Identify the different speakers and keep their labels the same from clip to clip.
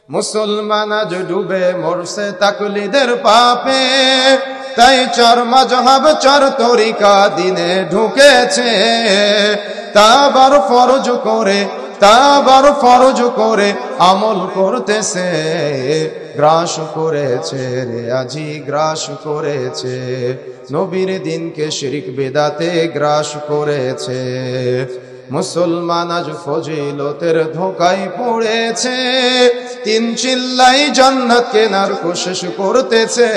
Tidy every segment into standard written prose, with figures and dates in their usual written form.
Speaker 1: মুসলমান আজ ডুবে মরছে তাকলিদের পাপে, তাই চার মাযহাব চার তরিকা দিনে ঢুকেছে। তাবার ফরজ করে আমল করতেছে, গ্রাস করেছে রে আজি গ্রাস করেছে। নবীর দিনকে শিরক বিদআতে গ্রাস করেছে। মুসলমান আজ ফজিলতের ধোঁকায় পড়েছে, তিন চিল্লাই জান্নাত কেনার কোশিশ করতেছে।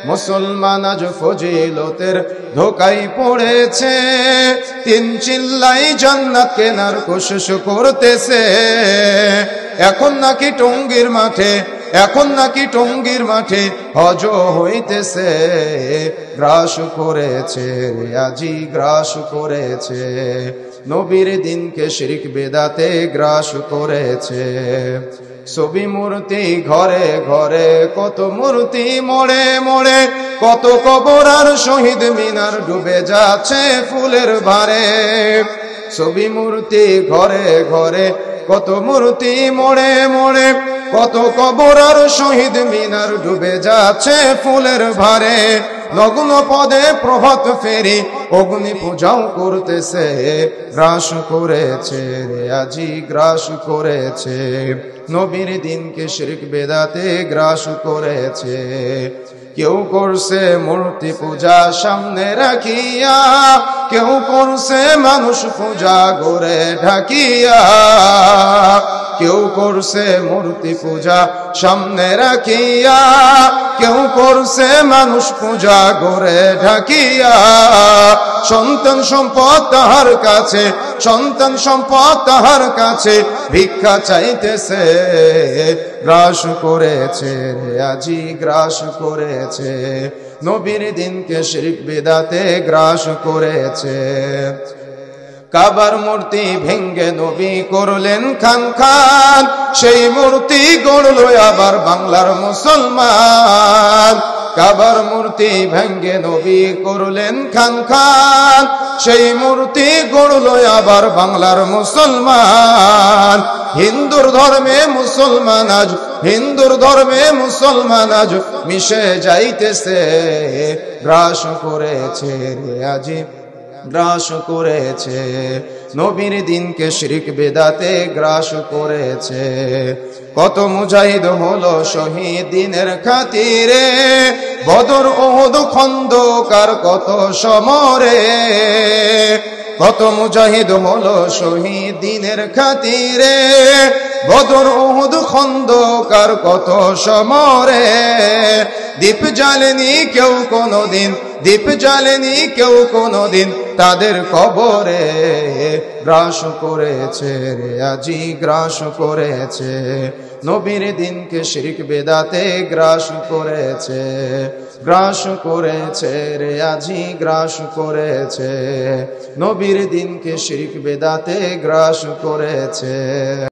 Speaker 1: মুসলমান আজ ফজিলতের ধোঁকায় পড়েছে, তিন চিল্লাই জান্নাত কেনার কোশিশ করতেছে। এখন নাকি টঙ্গীর মাঠে হজ হইতেছে, গ্রাস করেছে আজি গ্রাস করেছে। নবীর দিনকে শিরক বিদআতে গ্রাস করেছে। ছবি মূর্তি ঘরে ঘরে, কত মূর্তি মোড়ে মোড়ে, কত কবর আর শহীদ মিনার ডুবে যাচ্ছে ফুলের ভারে। ছবি মূর্তি ঘরে ঘরে, কত মূর্তি মোড়ে মোড়ে, কত কবর আর শহীদ মিনার ডুবে যাচ্ছে ফুলের ভারে। নগ্ন পদে প্রভাত ফেরি অগ্নি পূজাও করতেছে, গ্রাস করেছে রে আজি গ্রাস করেছে। নবীর দিনকে শিরক বিদআতে গ্রাস করেছে। কেউ করছে মূর্তি পূজা সামনে রাখিয়া, কেউ করছে মানুষ পূজা গড়ে ঢাকিয়া। কেউ করছে মূর্তি পূজা সামনে রাখিয়া, কেউ করছে মানুষ পূজা গড়ে ঢাকিয়া। সন্তান সম্পদ তাহার কাছে ভিক্ষা চাইতেছে, গ্রাস করেছে রে আজি গ্রাস করেছে। নবীর দিনকে শিরক বিদআতে গ্রাস করেছে। কাবার মূর্তি ভেঙ্গে নবী করলেন খান, সেই মূর্তি গড়ল আবার বাংলার মুসলমান। কাবার মূর্তি ভেঙ্গে নবী করলেন খান, সেই মূর্তি গড়ল আবার বাংলার মুসলমান। হিন্দুর ধর্মে মুসলমান আজ মিশে যাইতেছে, গ্রাস করেছে রে আজি গ্রাস করেছে। নবীর দিনকে শিরক বিদআতে গ্রাস করেছে। কত মুজাহিদ হলো শহীদ দিনের খাতিরে, বদর উহুদ খন্দকার কত সমরে। কত মুজাহিদ হলো শহীদ দিনের খাতিরে, বদর উহুদ খন্দকার কত সমরে। দীপ জ্বালেনি কেউ কোনদিন তাদের কবরে, গ্রাস করেছে রে আজি গ্রাস করেছে। নবীর দিনকে শিরক বিদআতে গ্রাস করেছে রে আজি গ্রাস করেছে। নবীর দিনকে শিরক বিদআতে গ্রাস করেছে।